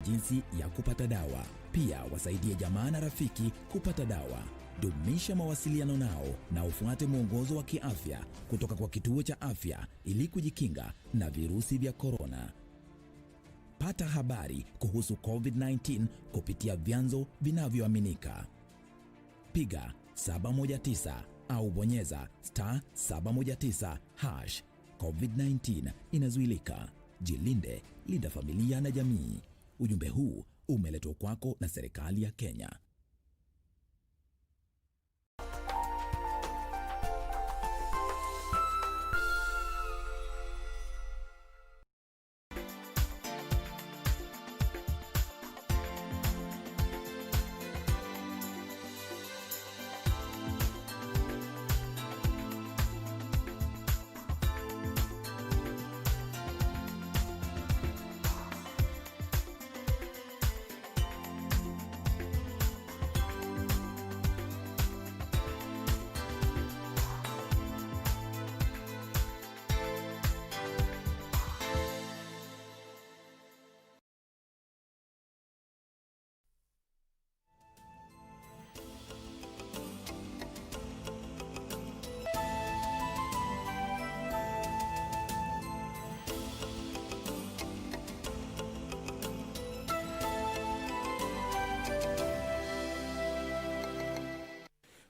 jinsi ya kupata dawa. Pia wasaidie jamaa na rafiki kupata dawa. Dumisha mawasiliano nao na ufuate mwongozo wa kiafya kutoka kwa kituo cha afya ili kujikinga na virusi vya korona. Pata habari kuhusu COVID-19 kupitia vyanzo vinavyoaminika. Piga 719 au bonyeza *719#. COVID-19 inazuilika. Jilinde, linda familia na jamii. Ujumbe huu umeletwa kwako na serikali ya Kenya.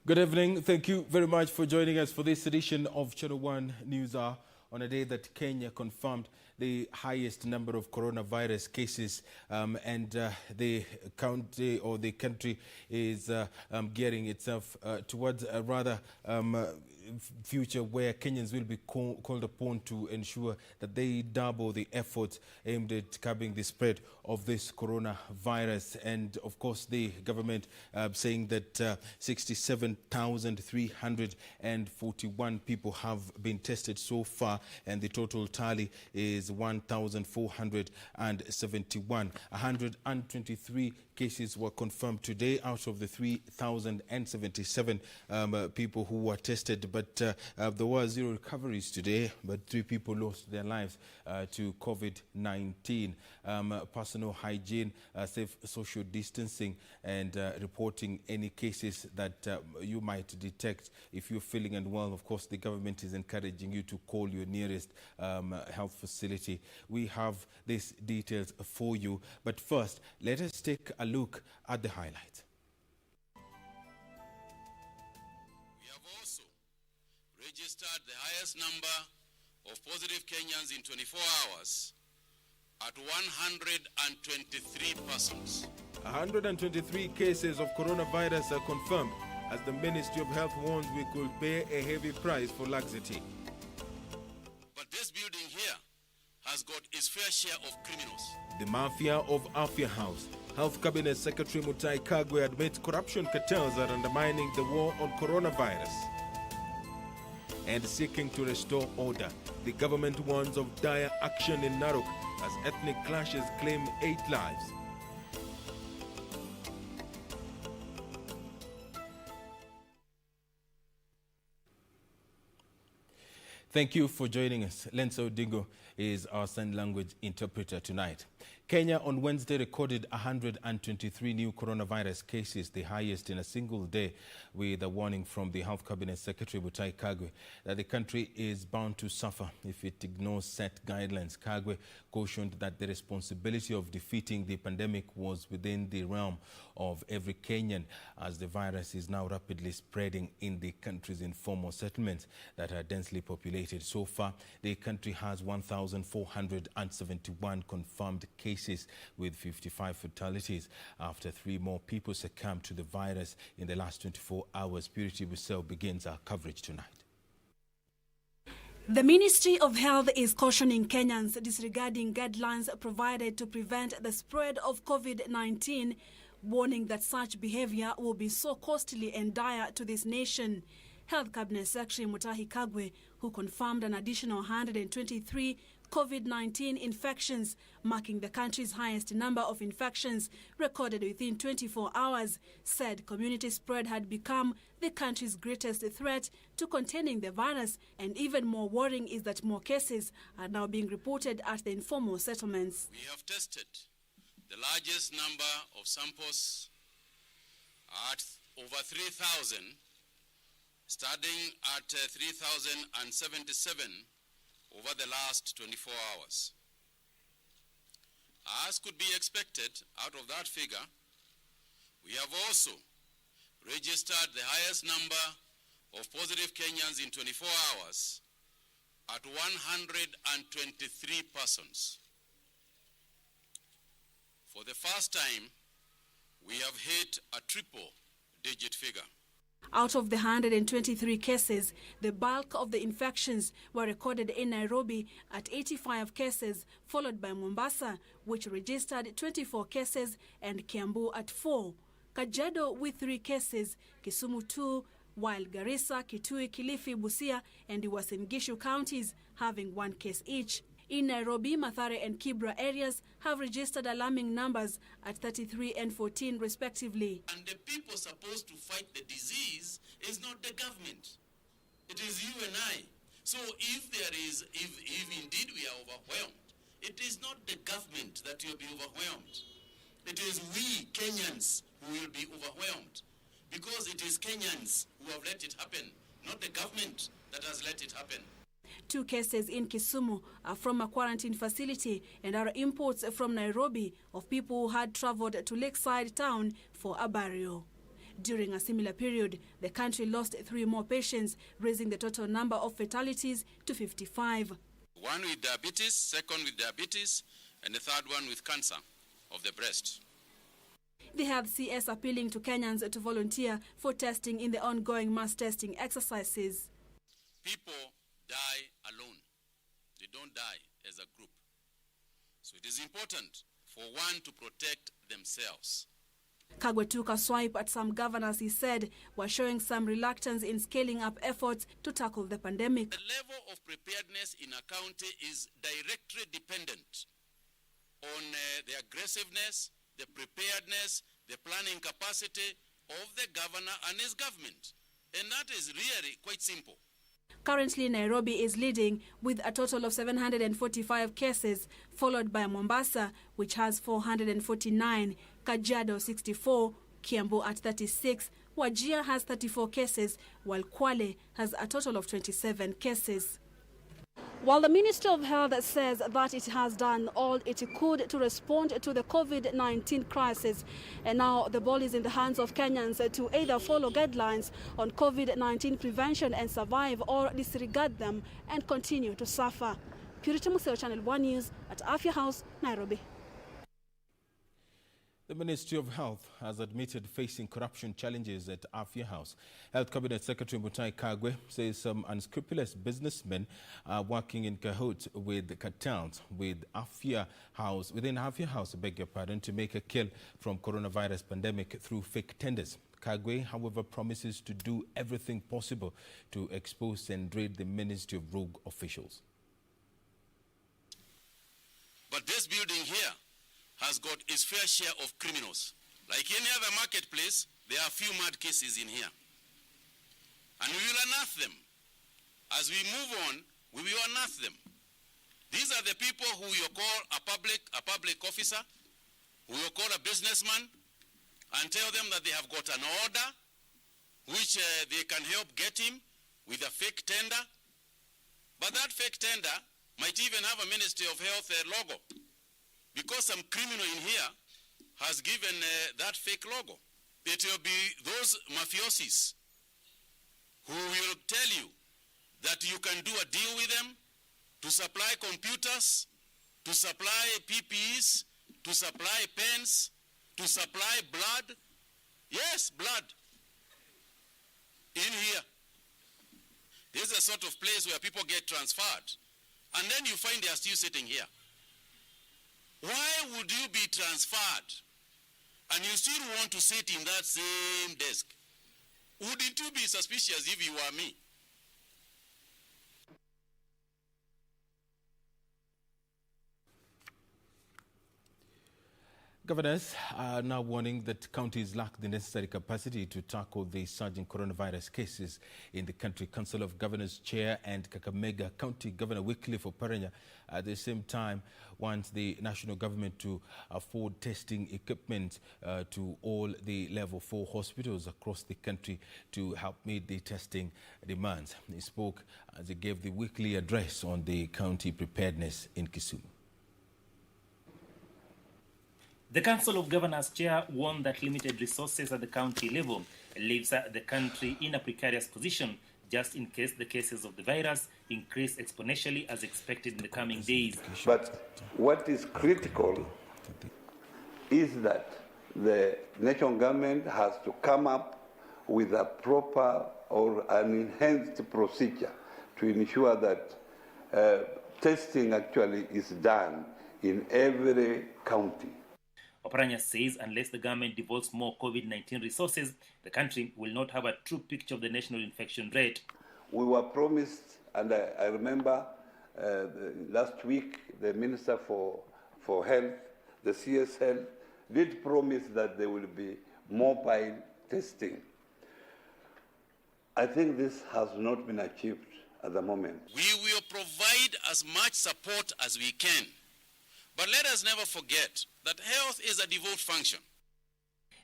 Good evening. Thank you very much for joining us for this edition of Channel 1 News Hour on a day that Kenya confirmed the highest number of coronavirus cases, and the county or the country is gearing itself towards a rather future where Kenyans will be called upon to ensure that they double the efforts aimed at curbing the spread of this coronavirus. And of course, the government saying that 67,341 people have been tested so far, and the total tally is 1,471. 123 cases were confirmed today out of the 3,077 people who were tested, but there were 0 recoveries today, but 3 people lost their lives to COVID-19. Personal hygiene, safe social distancing, and reporting any cases that you might detect. If you're feeling unwell, of course, the government is encouraging you to call your nearest health facility. We have these details for you, but first, let us take a look at the highlights. We have also registered the highest number of positive Kenyans in 24 hours at 123 persons. 123 cases of coronavirus are confirmed as the Ministry of Health warns we could pay a heavy price for laxity. But this building here has got its fair share of criminals. The mafia of Afya House. Health Cabinet Secretary Mutahi Kagwe admits corruption cartels are undermining the war on coronavirus. And seeking to restore order, the government warns of dire action in Narok as ethnic clashes claim 8 lives. Thank you for joining us. Lenso Dingo is our sign language interpreter tonight. Kenya on Wednesday recorded 123 new coronavirus cases, the highest in a single day, with a warning from the Health Cabinet Secretary Mutahi Kagwe that the country is bound to suffer if it ignores set guidelines. Kagwe cautioned that the responsibility of defeating the pandemic was within the realm of every Kenyan, as the virus is now rapidly spreading in the country's informal settlements that are densely populated. So far, the country has 1,471 confirmed cases with 55 fatalities after 3 more people succumbed to the virus in the last 24 hours. Purity Bussell begins our coverage tonight. The Ministry of Health is cautioning Kenyans disregarding guidelines provided to prevent the spread of COVID-19, warning that such behavior will be so costly and dire to this nation. Health Cabinet Secretary Mutahi Kagwe, who confirmed an additional 123 COVID-19 infections, marking the country's highest number of infections recorded within 24 hours, said community spread had become the country's greatest threat to containing the virus, and even more worrying is that more cases are now being reported at the informal settlements. We have tested the largest number of samples at over 3,000, starting at 3,077 over the last 24 hours. As could be expected out of that figure, we have also registered the highest number of positive Kenyans in 24 hours at 123 persons. For the first time, we have hit a triple-digit figure. Out of the 123 cases, the bulk of the infections were recorded in Nairobi at 85 cases, followed by Mombasa, which registered 24 cases, and Kiambu at 4. Kajiado with 3 cases, Kisumu 2, while Garissa, Kitui, Kilifi, Busia, and Uasin Gishu counties having 1 case each. In Nairobi, Mathare and Kibra areas have registered alarming numbers at 33 and 14 respectively. And the people supposed to fight the disease is not the government. It is you and I. So if indeed we are overwhelmed, it is not the government that will be overwhelmed. It is we Kenyans who will be overwhelmed, because it is Kenyans who have let it happen, not the government that has let it happen. 2 cases in Kisumu are from a quarantine facility and are imports from Nairobi of people who had traveled to Lakeside town for a burial. During a similar period, the country lost 3 more patients, raising the total number of fatalities to 55. 1 with diabetes, 2nd with diabetes, and the 3rd one with cancer of the breast. The Health CS appealing to Kenyans to volunteer for testing in the ongoing mass testing exercises. People die alone. They don't die as a group. So it is important for one to protect themselves. Kagwe took a swipe at some governors he said were showing some reluctance in scaling up efforts to tackle the pandemic. The level of preparedness in a county is directly dependent on the aggressiveness, the preparedness, the planning capacity of the governor and his government. And that is really quite simple. Currently, Nairobi is leading with a total of 745 cases, followed by Mombasa, which has 449, Kajiado 64, Kiambu at 36, Wajir has 34 cases, while Kwale has a total of 27 cases. While the Ministry of Health says that it has done all it could to respond to the COVID-19 crisis, and now the ball is in the hands of Kenyans to either follow guidelines on COVID-19 prevention and survive, or disregard them and continue to suffer. Purity Museo, Channel 1 News at Afya House, Nairobi. The Ministry of Health has admitted facing corruption challenges at Afya House. Health Cabinet Secretary Mutai Kagwe says some unscrupulous businessmen are working in cahoots with cartels within Afya House, to make a kill from coronavirus pandemic through fake tenders. Kagwe, however, promises to do everything possible to expose and raid the Ministry of rogue officials. But this building here has got its fair share of criminals. Like any other marketplace, there are a few mad cases in here. And we will unearth them. As we move on, we will unearth them. These are the people who you call a public officer, who you call a businessman, and tell them that they have got an order which they can help get him with a fake tender. But that fake tender might even have a Ministry of Health logo, because some criminal in here has given that fake logo. It will be those mafiosis who will tell you that you can do a deal with them to supply computers, to supply PPEs, to supply pens, to supply blood. Yes, blood. In here. This is a sort of place where people get transferred. And then you find they are still sitting here. Why would you be transferred and you still want to sit in that same desk? Wouldn't you be suspicious if you were me? Governors are now warning that counties lack the necessary capacity to tackle the surging coronavirus cases in the country. Council of Governors Chair and Kakamega County Governor Wycliffe Oparanya at the same time wants the national government to afford testing equipment to all the level 4 hospitals across the country to help meet the testing demands. He spoke as he gave the weekly address on the county preparedness in Kisumu. The Council of Governors Chair warned that limited resources at the county level leaves the country in a precarious position just in case the cases of the virus increase exponentially as expected in the coming days. But what is critical is that the national government has to come up with a proper or an enhanced procedure to ensure that testing actually is done in every county. Oparanya says unless the government devotes more COVID-19 resources, the country will not have a true picture of the national infection rate. We were promised, and I remember last week the Minister for Health, the CS Health, did promise that there will be mobile testing. I think this has not been achieved at the moment. We will provide as much support as we can. But let us never forget that health is a devolved function.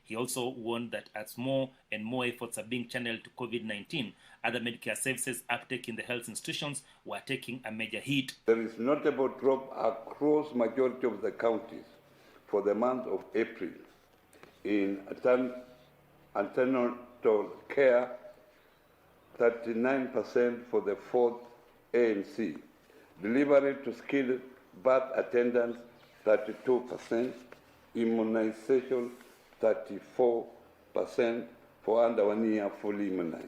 He also warned that as more and more efforts are being channeled to COVID-19, other Medicare services uptake in the health institutions were taking a major hit. There is notable drop across majority of the counties for the month of April in antenatal care, 39% for the 4th ANC, delivery to skilled birth attendants, 32%, immunization, 34% for under 1 year fully immunized.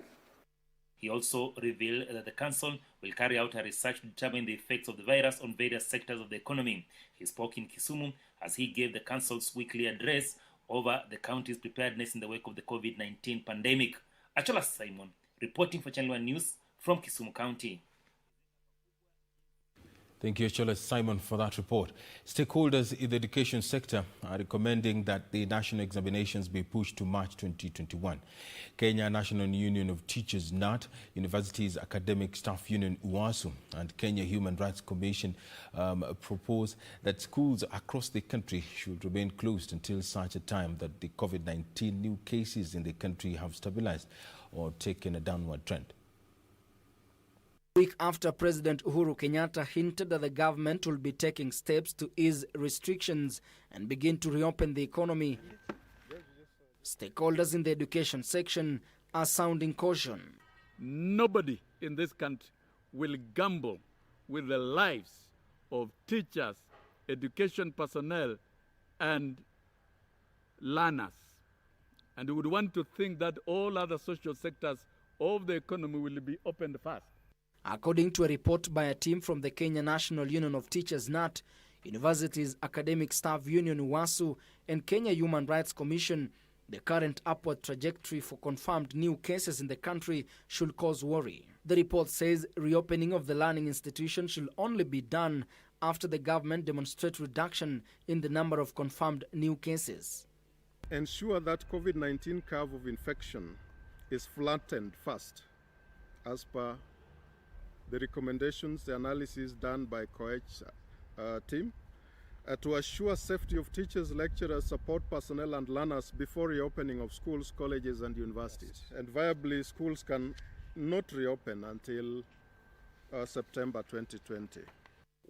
He also revealed that the council will carry out a research to determine the effects of the virus on various sectors of the economy. He spoke in Kisumu as he gave the council's weekly address over the county's preparedness in the wake of the COVID-19 pandemic. Achola Simon, reporting for Channel 1 News from Kisumu County. Thank you, Chola Simon, for that report. Stakeholders in the education sector are recommending that the national examinations be pushed to March 2021. Kenya National Union of Teachers, NAT, Universities Academic Staff Union, UASU, and Kenya Human Rights Commission propose that schools across the country should remain closed until such a time that the COVID-19 new cases in the country have stabilized or taken a downward trend. A week after President Uhuru Kenyatta hinted that the government will be taking steps to ease restrictions and begin to reopen the economy, stakeholders in the education section are sounding caution. Nobody in this country will gamble with the lives of teachers, education personnel, and learners. And we would want to think that all other social sectors of the economy will be opened first. According to a report by a team from the Kenya National Union of Teachers, NAT, Universities Academic Staff Union, UASU, and Kenya Human Rights Commission, the current upward trajectory for confirmed new cases in the country should cause worry. The report says reopening of the learning institution should only be done after the government demonstrates reduction in the number of confirmed new cases. Ensure that COVID-19 curve of infection is flattened first, as per the recommendations, the analysis done by COECH team, to assure safety of teachers, lecturers, support personnel and learners before reopening of schools, colleges and universities. And viably, schools can not reopen until September 2020.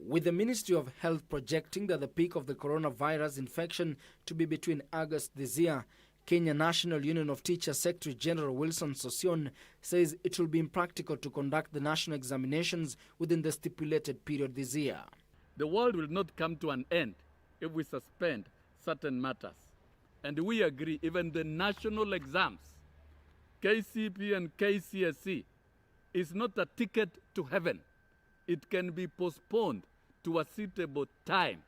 With the Ministry of Health projecting that the peak of the coronavirus infection to be between August this year, Kenya National Union of Teachers Secretary General Wilson Sosion says it will be impractical to conduct the national examinations within the stipulated period this year. The world will not come to an end if we suspend certain matters. And we agree, even the national exams, KCP and KCSE, is not a ticket to heaven. It can be postponed to a suitable time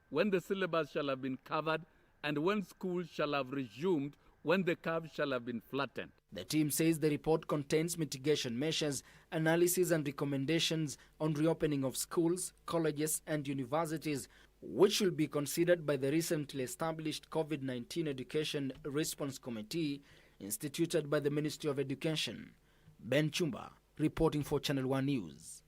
when the syllabus shall have been covered and when schools shall have resumed, when the curve shall have been flattened. The team says the report contains mitigation measures, analysis and recommendations on reopening of schools, colleges and universities, which will be considered by the recently established COVID-19 Education Response Committee instituted by the Ministry of Education. Ben Chumba, reporting for Channel 1 News.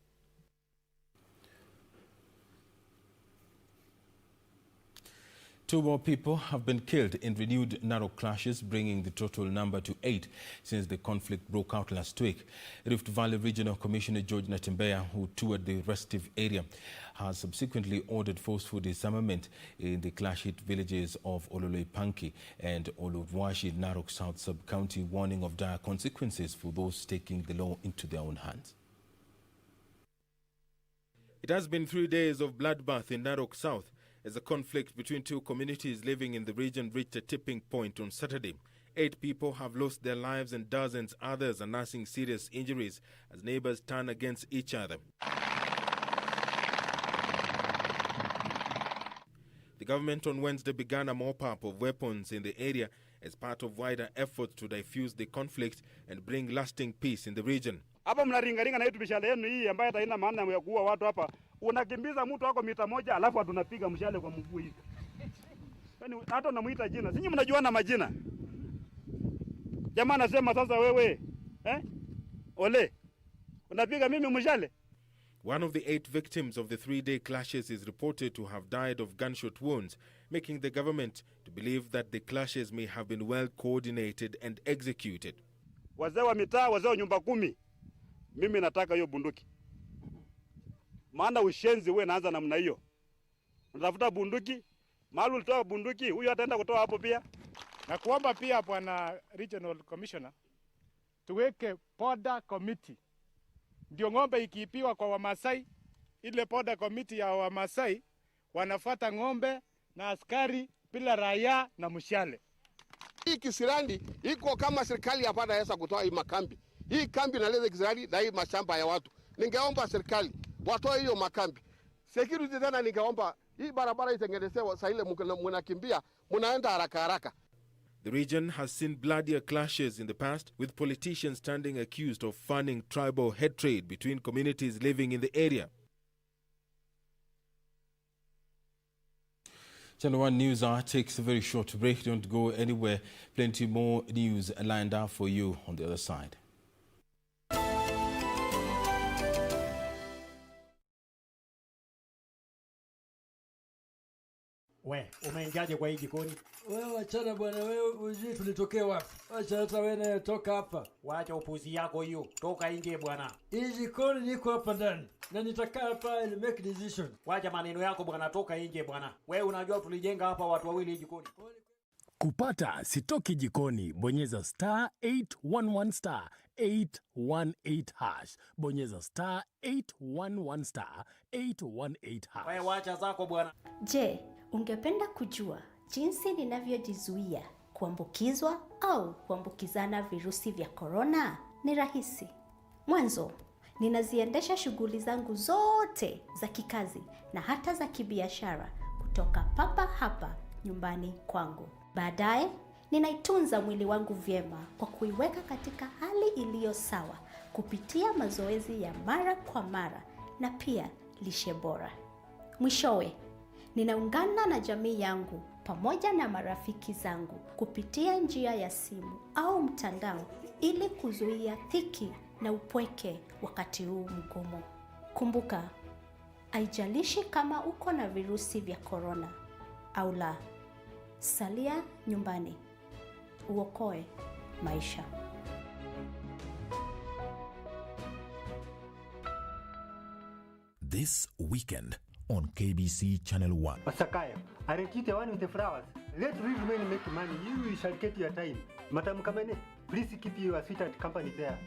Two more people have been killed in renewed Narok clashes, bringing the total number to 8 since the conflict broke out last week. Rift Valley Regional Commissioner George Natembeya, who toured the restive area, has subsequently ordered forceful disarmament in the clash-hit villages of Ololeipanki and Oluvwashi, Narok South Sub-County, warning of dire consequences for those taking the law into their own hands. It has been 3 days of bloodbath in Narok South, as the conflict between two communities living in the region reached a tipping point on Saturday. 8 people have lost their lives and dozens others are nursing serious injuries as neighbors turn against each other. The government on Wednesday began a mop-up of weapons in the area as part of wider efforts to diffuse the conflict and bring lasting peace in the region. Hapa mnaringaringa na yetu mishale yenu hii ambayo haina maana ya kuua watu hapa. Unakimbiza mtu wako mita moja alafu tunapiga mshale kwa mguu hivi. Yaani hata unamuita jina. Sisi mnajuana majina. Jamaa anasema sasa wewe, ole. Unapiga mimi mshale. One of the 8 victims of the 3-day clashes is reported to have died of gunshot wounds, making the government to believe that the clashes may have been well coordinated and executed. Wazee wa mitaa, wazee wa nyumba 10. Mimi nataka hiyo bunduki. Maana ushenzi wewe naanza namna hiyo. Unatafuta bunduki, mahali ulitoa bunduki, huyu ataenda kutoa hapo pia. Na kuomba pia bwana Regional Commissioner tuweke border committee. Ndio ng'ombe ikiipiwa kwa Wamasai, ile border committee ya Wamasai wanafuata ng'ombe na askari bila raia na mshale. Hii Kisirani iko kama serikali hapa inaweza kutoa hii makambi. Hii kambi inaleta Kisirani na hii mashamba ya watu. Ningeomba serikali watoe hiyo makambi. Security tena ningeomba hii barabara itengenezewe saa ile mnakimbia mnaenda haraka haraka. The region has seen bloodier clashes in the past, with politicians standing accused of fanning tribal hatred between communities living in the area. Channel 1 News Hour takes a very short break. Don't go anywhere. Plenty more news lined up for you on the other side. We, umeingiaje kwa hii jikoni? Wewe achana bwana, wewe ujui tulitokea wapi? Acha hata wewe naye toka hapa. Wacha upuzi yako hiyo. Toka nje bwana. Hii jikoni niko hapa ndani. Na nitakaa hapa ili make decision. Wacha maneno yako bwana, toka nje bwana. Wewe unajua tulijenga hapa watu wawili hii jikoni. Kupata sitoki jikoni, bonyeza *811 *818 bonyeza *811 *818 Wewe wacha zako bwana. Je, ungependa kujua jinsi ninavyojizuia kuambukizwa au kuambukizana virusi vya corona? Ni rahisi. Mwanzo, ninaziendesha shughuli zangu zote za kikazi na hata za kibiashara kutoka papa hapa nyumbani kwangu. Baadaye, ninaitunza mwili wangu vyema kwa kuiweka katika hali iliyo sawa kupitia mazoezi ya mara kwa mara na pia lishe bora. Mwishowe, ninaungana na jamii yangu pamoja na marafiki zangu kupitia njia ya simu au mtandao ili kuzuia dhiki na upweke wakati huu mgumu. Kumbuka, haijalishi kama uko na virusi vya corona au la, salia nyumbani. Uokoe maisha. This weekend on KBC Channel 1. Masakaya, arrange the one with the flowers. Let real men make money. You shall get your time. Madam Kamene, please keep your sweetheart company there.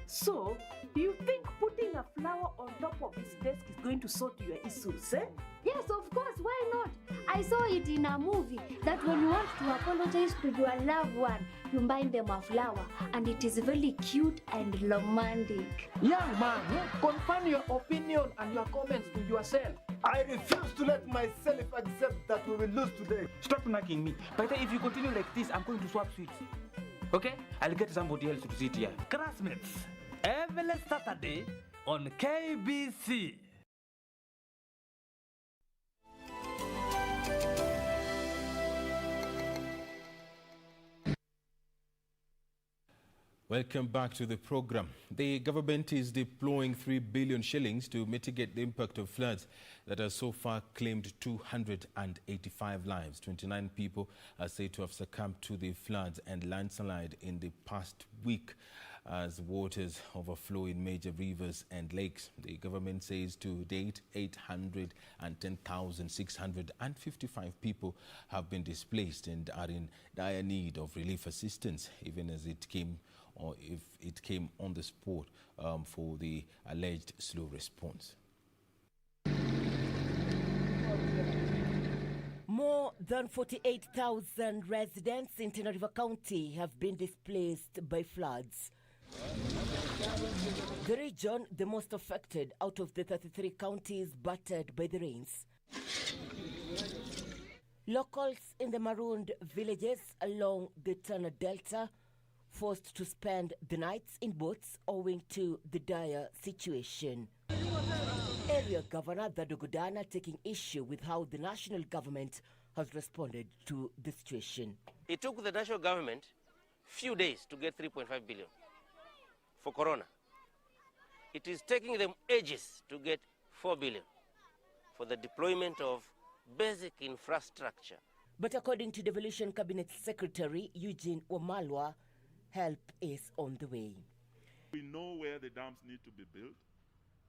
So, you think putting a flower on top of his desk is going to sort your issues, eh? Yes, of course, why not? I saw it in a movie that when you want to apologize to your loved one, you buy them a flower, and it is very cute and romantic. Young man, confirm your opinion and your comments to yourself. I refuse to let myself accept that we will lose today. Stop nagging me. But if you continue like this, I'm going to swap seats. Okay? I'll get somebody else to sit here. Classmates, every Saturday on KBC. Welcome back to the program. The government is deploying 3 billion shillings to mitigate the impact of floods that has so far claimed 285 lives. 29 people are said to have succumbed to the floods and landslide in the past week as waters overflow in major rivers and lakes. The government says to date 810,655 people have been displaced and are in dire need of relief assistance, even as it came on the spot for the alleged slow response. More than 48,000 residents in Tana River County have been displaced by floods. The region, the most affected out of the 33 counties battered by the rains. Locals in the marooned villages along the Tana Delta forced to spend the nights in boats owing to the dire situation. Area Governor Dadogudana taking issue with how the national government has responded to the situation. It took the national government few days to get 3.5 billion for corona. It is taking them ages to get 4 billion for the deployment of basic infrastructure. But according to Devolution Cabinet Secretary Eugene Wamalwa, help is on the way. We know where the dams need to be built.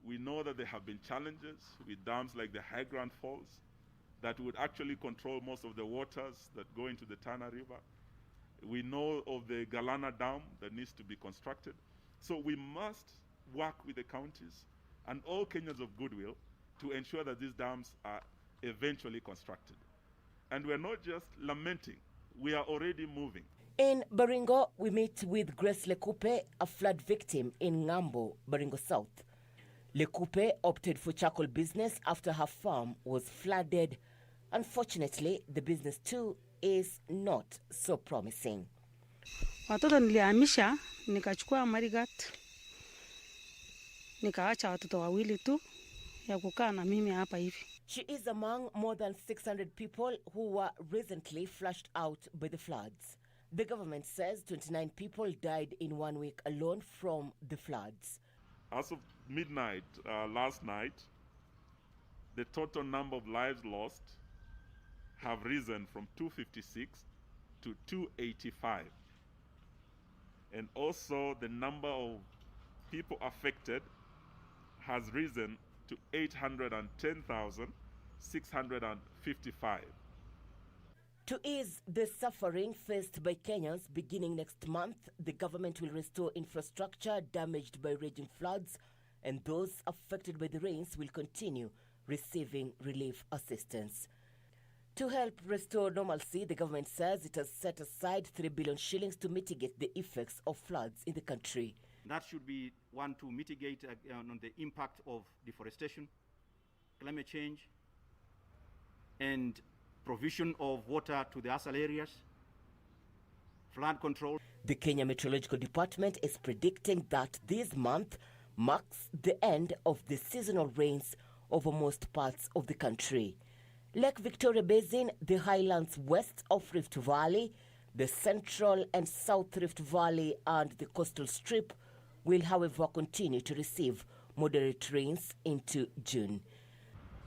We know that there have been challenges with dams like the High Grand Falls that would actually control most of the waters that go into the Tana River. We know of the Galana Dam that needs to be constructed. So we must work with the counties and all Kenyans of goodwill to ensure that these dams are eventually constructed. And we're not just lamenting, we are already moving. In Baringo, we meet with Grace Lekupe, a flood victim in Ngambo, Baringo South. Lekupe opted for charcoal business after her farm was flooded. Unfortunately, the business too is not so promising. Watoto nilihamisha, nikachukua marigat, nikaacha watoto wawili tu ya kukaa na mimi hapa hivi. She is among more than 600 people who were recently flushed out by the floods. The government says 29 people died in 1 week alone from the floods. As of midnight last night, the total number of lives lost have risen from 256 to 285. And also the number of people affected has risen to 810,655. To ease the suffering faced by Kenyans, beginning next month, the government will restore infrastructure damaged by raging floods, and those affected by the rains will continue receiving relief assistance. To help restore normalcy, the government says it has set aside 3 billion shillings to mitigate the effects of floods in the country. That should be one to mitigate on the impact of deforestation, climate change, and provision of water to the ASAL areas, flood control. The Kenya Meteorological Department is predicting that this month marks the end of the seasonal rains over most parts of the country. Lake Victoria Basin, the highlands west of Rift Valley, the central and south Rift Valley and the coastal strip will, however, continue to receive moderate rains into June.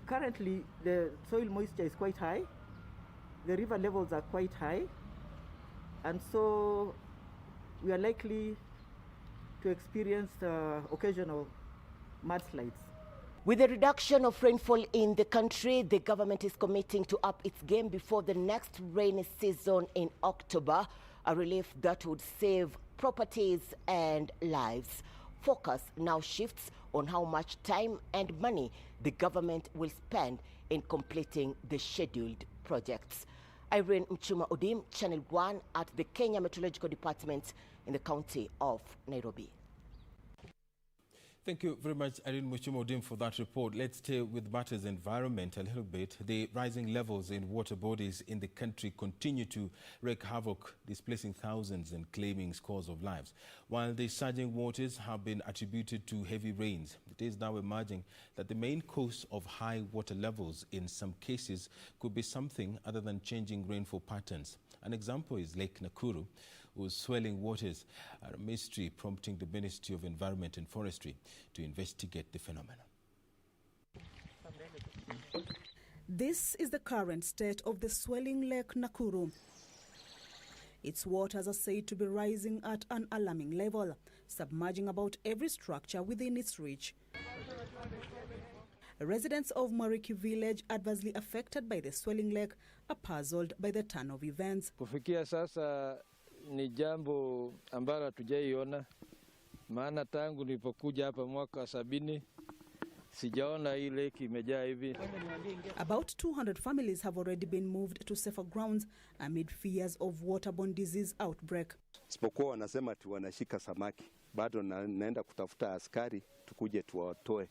Currently, the soil moisture is quite high. The river levels are quite high. And so we are likely to experience occasional mudslides. With the reduction of rainfall in the country, the government is committing to up its game before the next rainy season in October, a relief that would save properties and lives. Focus now shifts on how much time and money the government will spend in completing the scheduled projects. Irene Mchuma Odim, Channel 1 at the Kenya Meteorological Department in the county of Nairobi. Thank you very much, Irene Muchimodin, for that report. Let's stay with matters environment a little bit. The rising levels in water bodies in the country continue to wreak havoc, displacing thousands and claiming scores of lives. While the surging waters have been attributed to heavy rains, it is now emerging that the main cause of high water levels in some cases could be something other than changing rainfall patterns. An example is Lake Nakuru, whose swelling waters are a mystery, prompting the Ministry of Environment and Forestry to investigate the phenomenon. This is the current state of the swelling Lake Nakuru. Its waters are said to be rising at an alarming level, submerging about every structure within its reach. Residents of Mariki village, adversely affected by the swelling lake, are puzzled by the turn of events. Kufikia sasa ni jambo ambalo hatujaiona, maana tangu nilipokuja hapa mwaka wa 70 sijaona hii lake imejaa hivi. About 200 families have already been moved to safer grounds amid fears of waterborne disease outbreak. Sipokuwa wanasema tu wanashika samaki, bado naenda kutafuta askari tukuje tuwatoe,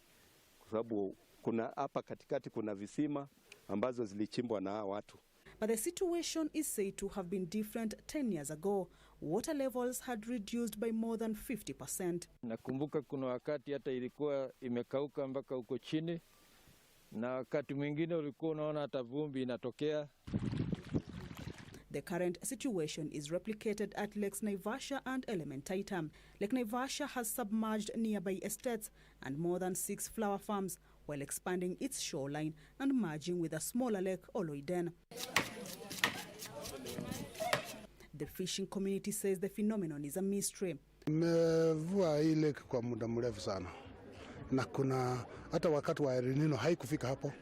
kwa sababu kuna hapa katikati kuna visima ambazo zilichimbwa na watu. But the situation is said to have been different 10 years ago. Water levels had reduced by more than 50%. Nakumbuka kuna wakati hata ilikuwa imekauka mpaka huko chini, na wakati mwingine ulikuwa unaona hata vumbi inatokea. The current situation is replicated at Lakes Naivasha and Elementaita. Lake Naivasha has submerged nearby estates and more than 6 flower farms, while expanding its shoreline and merging with a smaller lake, Oloiden. The fishing community says the phenomenon is a mystery. Nimevua hii lake kwa muda mrefu sana, na kuna hata wakati wa El Nino haikufika hapo.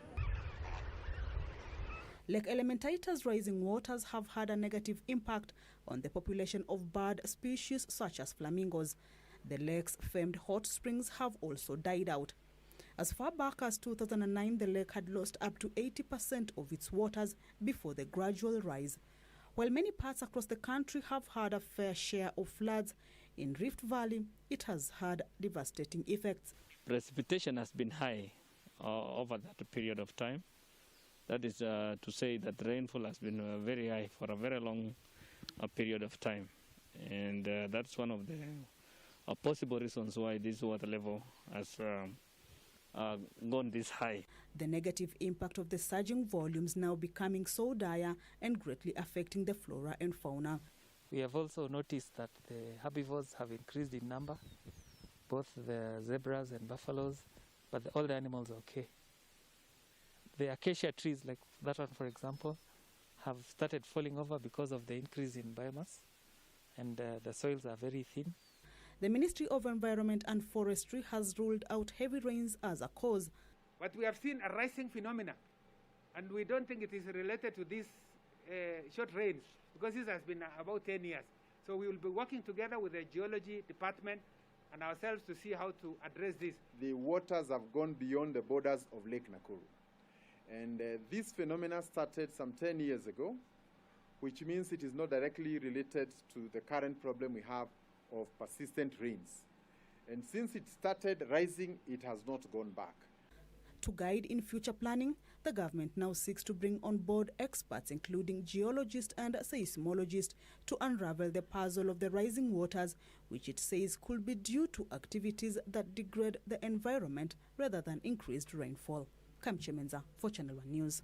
Lake Elementaita's rising waters have had a negative impact on the population of bird species such as flamingos. The lake's famed hot springs have also died out. As far back as 2009, the lake had lost up to 80% of its waters before the gradual rise. While many parts across the country have had a fair share of floods, in Rift Valley it has had devastating effects. Precipitation has been high over that period of time. That is to say that rainfall has been very high for a very long period of time. And that's one of the possible reasons why this water level has gone this high. The negative impact of the surging volumes now becoming so dire and greatly affecting the flora and fauna. We have also noticed that the herbivores have increased in number, both the zebras and buffaloes, but all the animals are okay. The acacia trees, like that one for example, have started falling over because of the increase in biomass, and the soils are very thin. The Ministry of Environment and Forestry has ruled out heavy rains as a cause. But we have seen a rising phenomena, and we don't think it is related to these short rains, because this has been about 10 years. So we will be working together with the geology department and ourselves to see how to address this. The waters have gone beyond the borders of Lake Nakuru. And this phenomena started some 10 years ago, which means it is not directly related to the current problem we have of persistent rains. And since it started rising, it has not gone back. To guide in future planning, the government now seeks to bring on board experts, including geologists and seismologists, to unravel the puzzle of the rising waters, which it says could be due to activities that degrade the environment rather than increased rainfall. Kamche Menza for Channel 1 News.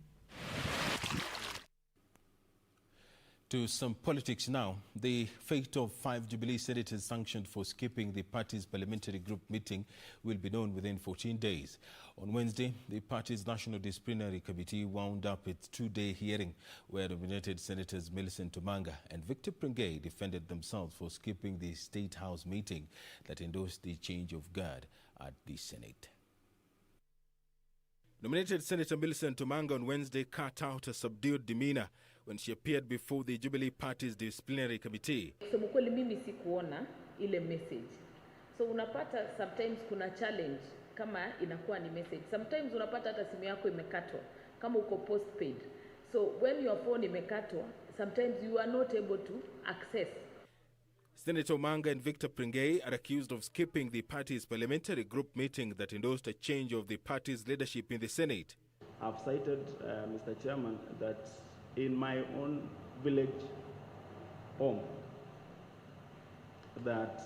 To some politics now. The fate of 5 Jubilee senators sanctioned for skipping the party's parliamentary group meeting will be known within 14 days. On Wednesday, the party's National Disciplinary Committee wound up its 2-day hearing where nominated Senators Millicent Omanga and Victor Pringay defended themselves for skipping the State House meeting that endorsed the change of guard at the Senate. Nominated Senator Millicent Omanga on Wednesday cut out a subdued demeanor when she appeared before the Jubilee Party's disciplinary committee. So mkweli mimi sikuona ile message. So unapata sometimes kuna challenge kama inakuwa ni message. Sometimes unapata hata simu yako imekatwa kama uko postpaid. So when your phone imekatwa, sometimes you are not able to access. Senator Manga and Victor Pringay are accused of skipping the party's parliamentary group meeting that endorsed a change of the party's leadership in the Senate. I've cited, Mr. Chairman, that in my own village home, that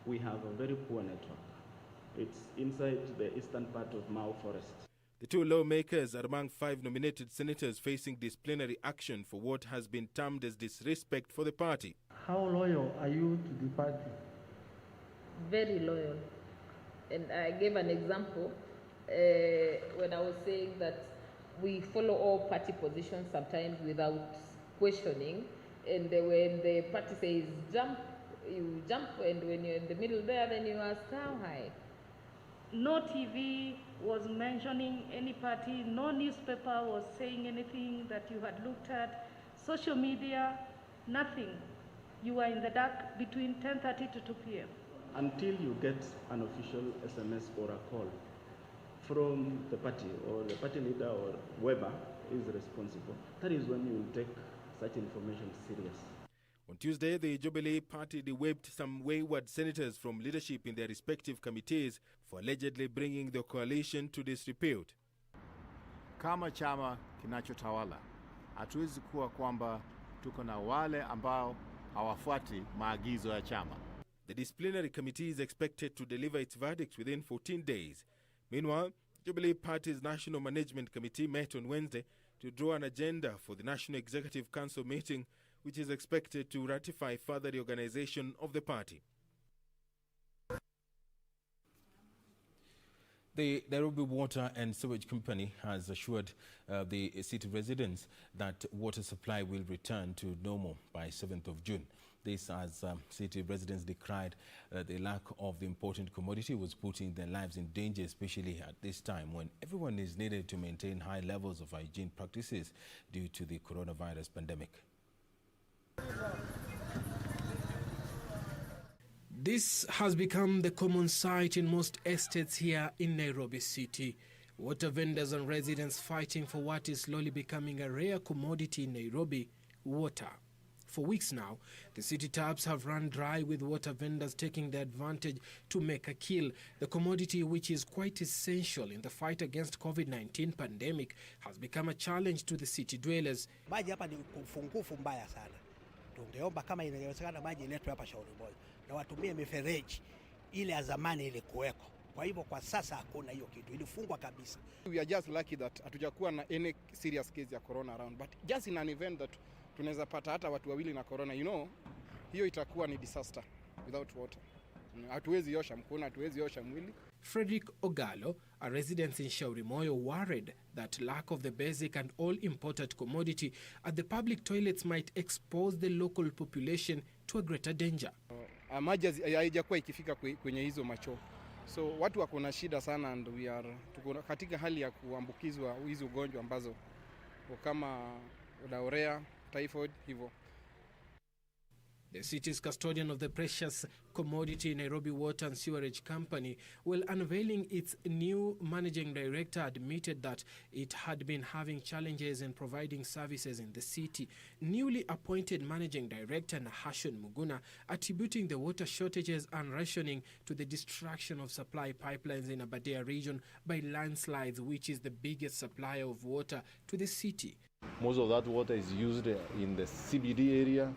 we have a very poor network. It's inside the eastern part of Mao Forest. The two lawmakers are among 5 nominated senators facing disciplinary action for what has been termed as disrespect for the party. How loyal are you to the party? Very loyal. And I gave an example when I was saying that we follow all party positions sometimes without questioning. And when the party says jump, you jump. And when you're in the middle there, then you ask how high. No TV was mentioning any party, no newspaper was saying anything that you had looked at, social media, nothing. You were in the dark between 10:30 to 2 p.m. Until you get an official SMS or a call from the party or the party leader or whoever is responsible, that is when you take such information serious. On Tuesday, the Jubilee Party dewaived some wayward senators from leadership in their respective committees for allegedly bringing the coalition to disrepute. Kama chama kinachotawala, hatuwezi kuwa kwamba tuko na wale ambao hawafuati maagizo ya chama. The disciplinary committee is expected to deliver its verdict within 14 days. Meanwhile, Jubilee Party's National Management Committee met on Wednesday to draw an agenda for the National Executive Council meeting, which is expected to ratify further reorganization of the party. The Nairobi Water and Sewage Company has assured the city residents that water supply will return to normal by 7th of June. This as city residents decried the lack of the important commodity was putting their lives in danger, especially at this time when everyone is needed to maintain high levels of hygiene practices due to the coronavirus pandemic. This has become the common sight in most estates here in Nairobi City. Water vendors and residents fighting for what is slowly becoming a rare commodity in Nairobi, water. For weeks now, the city taps have run dry, with water vendors taking the advantage to make a kill. The commodity, which is quite essential in the fight against COVID-19 pandemic, has become a challenge to the city dwellers. Maji hapa ni upungufu mbaya sana. Tungeomba kama inawezekana maji iletwe hapa Shauri Moyo na watumie mifereji ile ya zamani ile kuweko. Kwa hivyo kwa sasa hakuna hiyo kitu, ilifungwa kabisa. We are just lucky that hatujakuwa na any serious case ya corona around, but just in an event that tunaweza pata hata watu wawili na corona, hiyo itakuwa ni disaster without water. Hatuwezi osha mkono, hatuwezi osha mwili. Frederick Ogalo, a resident in Shauri Moyo, worried that lack of the basic and all-important commodity at the public toilets might expose the local population to a greater danger. Maji haijakuwa ikifika kwenye hizo macho. So watu wako na shida sana, and tuko katika hali ya kuambukizwa hizo ugonjwa ambazo kama diarrhea, typhoid, hivyo. The city's custodian of the precious commodity, Nairobi Water and Sewerage Company, while unveiling its new managing director, admitted that it had been having challenges in providing services in the city. Newly appointed managing director Nahashon Muguna attributing the water shortages and rationing to the destruction of supply pipelines in Aberdare region by landslides, which is the biggest supplier of water to the city. Most of that water is used in the CBD area,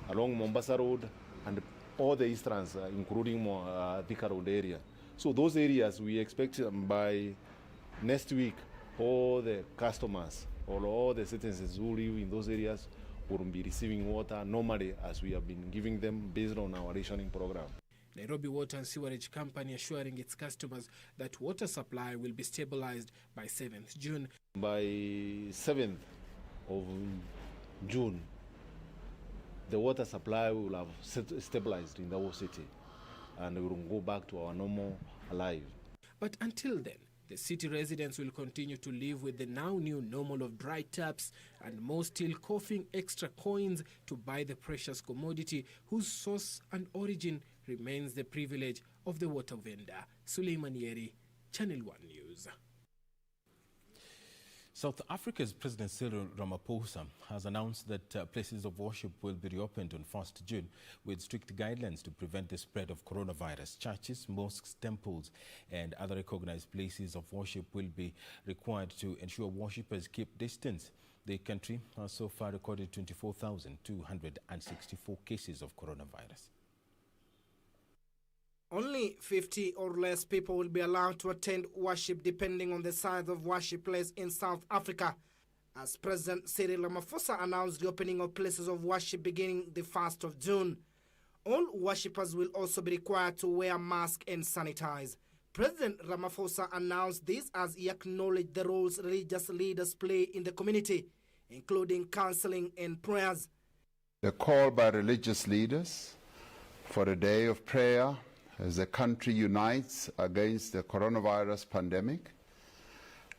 along Mombasa Road, and all the easterns, including Thika Road area. So those areas, we expect by next week, all the customers or all the citizens who live in those areas will be receiving water normally as we have been giving them based on our rationing program. Nairobi Water and Sewerage Company assuring its customers that water supply will be stabilized by 7th June. By 7th of June, the water supply will have stabilized in the whole city and we will go back to our normal life. But until then, the city residents will continue to live with the now new normal of dry taps, and most still coughing extra coins to buy the precious commodity whose source and origin remains the privilege of the water vendor. Suleiman Yeri, Channel 1 News. South Africa's President Cyril Ramaphosa has announced that places of worship will be reopened on 1st June with strict guidelines to prevent the spread of coronavirus. Churches, mosques, temples and other recognized places of worship will be required to ensure worshippers keep distance. The country has so far recorded 24,264 cases of coronavirus. Only 50 or less people will be allowed to attend worship depending on the size of worship place in South Africa, as President Cyril Ramaphosa announced the opening of places of worship beginning the 1st of June. All worshippers will also be required to wear masks and sanitize. President Ramaphosa announced this as he acknowledged the roles religious leaders play in the community, including counseling and prayers. The call by religious leaders for a day of prayer as the country unites against the coronavirus pandemic.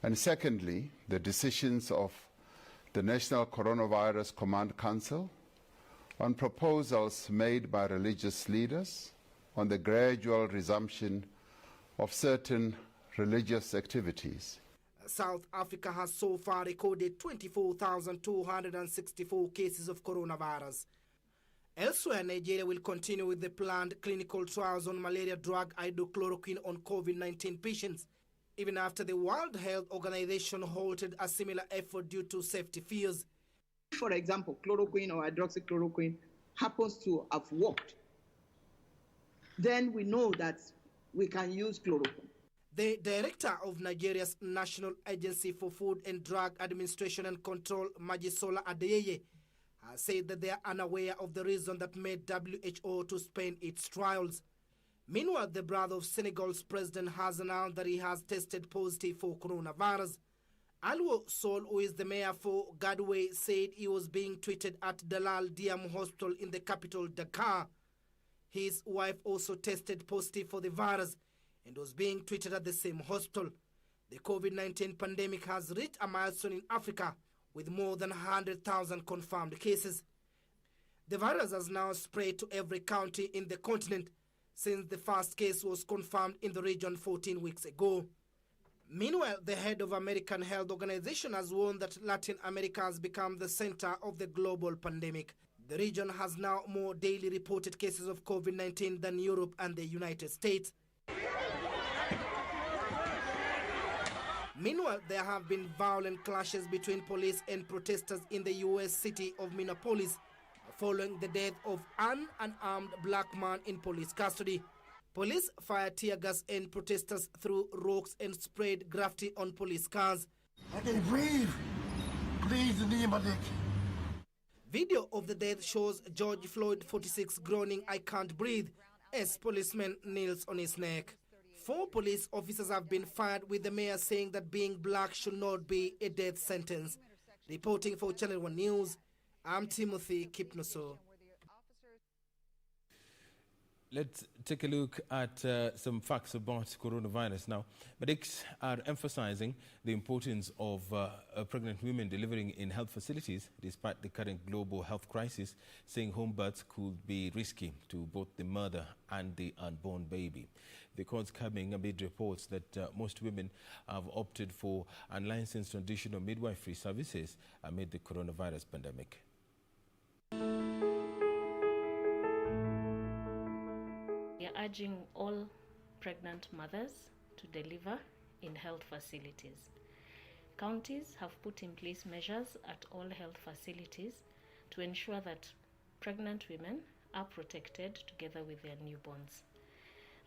And secondly, the decisions of the National Coronavirus Command Council on proposals made by religious leaders on the gradual resumption of certain religious activities. South Africa has so far recorded 24,264 cases of coronavirus. Elsewhere, Nigeria will continue with the planned clinical trials on malaria drug hydrochloroquine on COVID-19 patients, even after the World Health Organization halted a similar effort due to safety fears. For example, chloroquine or hydroxychloroquine happens to have worked, then we know that we can use chloroquine. The director of Nigeria's National Agency for Food and Drug Administration and Control, Majisola Adeyeye, has said that they are unaware of the reason that made WHO to suspend its trials. Meanwhile, the brother of Senegal's president has announced that he has tested positive for coronavirus. Alwo Sol, who is the mayor for Gadwe, said he was being treated at Dalal Diam Hospital in the capital, Dakar. His wife also tested positive for the virus and was being treated at the same hospital. The COVID-19 pandemic has reached a milestone in Africa, with more than 100,000 confirmed cases. The virus has now spread to every county in the continent since the first case was confirmed in the region 14 weeks ago. Meanwhile, the head of American Health Organization has warned that Latin America has become the center of the global pandemic. The region has now more daily reported cases of COVID-19 than Europe and the United States. Meanwhile, there have been violent clashes between police and protesters in the U.S. city of Minneapolis following the death of an unarmed black man in police custody. Police fired tear gas and protesters threw rocks and sprayed graffiti on police cars. I can breathe. Please, Video of the death shows George Floyd, 46, groaning, "I can't breathe," as policeman kneels on his neck. 4 police officers have been fired, with the mayor saying that being black should not be a death sentence. Reporting for Channel 1 News, I'm Timothy Kipnuso. Let's take a look at some facts about coronavirus now. Medics are emphasizing the importance of pregnant women delivering in health facilities despite the current global health crisis, saying home births could be risky to both the mother and the unborn baby. The call's coming amid reports that most women have opted for unlicensed traditional midwifery services amid the coronavirus pandemic. We are urging all pregnant mothers to deliver in health facilities. Counties have put in place measures at all health facilities to ensure that pregnant women are protected together with their newborns.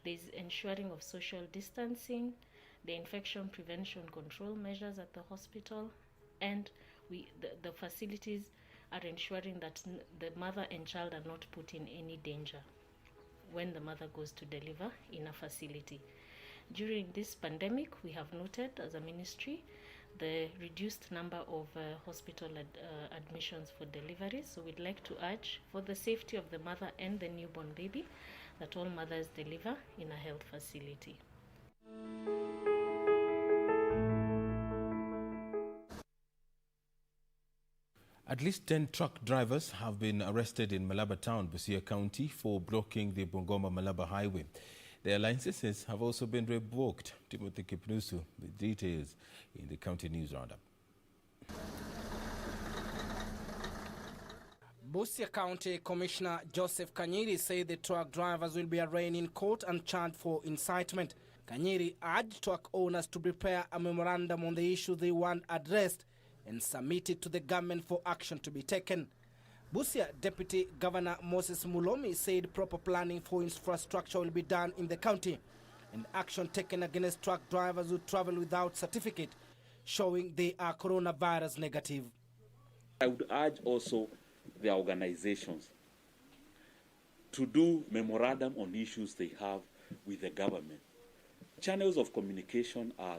There is ensuring of social distancing, the infection prevention control measures at the hospital, and the facilities are ensuring that the mother and child are not put in any danger when the mother goes to deliver in a facility. During this pandemic, we have noted as a ministry the reduced number of hospital admissions for deliveries. So we'd like to urge, for the safety of the mother and the newborn baby, that all mothers deliver in a health facility. At least 10 truck drivers have been arrested in Malaba Town, Busia County, for blocking the Bungoma-Malaba highway. Their licenses have also been revoked. Timothy Kipnusu with details in the County News Roundup. Busia County Commissioner Joseph Kanyiri said the truck drivers will be arraigned in court and charged for incitement. Kanyiri urged truck owners to prepare a memorandum on the issue they want addressed and submit it to the government for action to be taken. Busia Deputy Governor Moses Mulomi said proper planning for infrastructure will be done in the county and action taken against truck drivers who travel without certificate showing they are coronavirus negative. I would urge also the organizations to do memorandum on issues they have with the government. Channels of communication are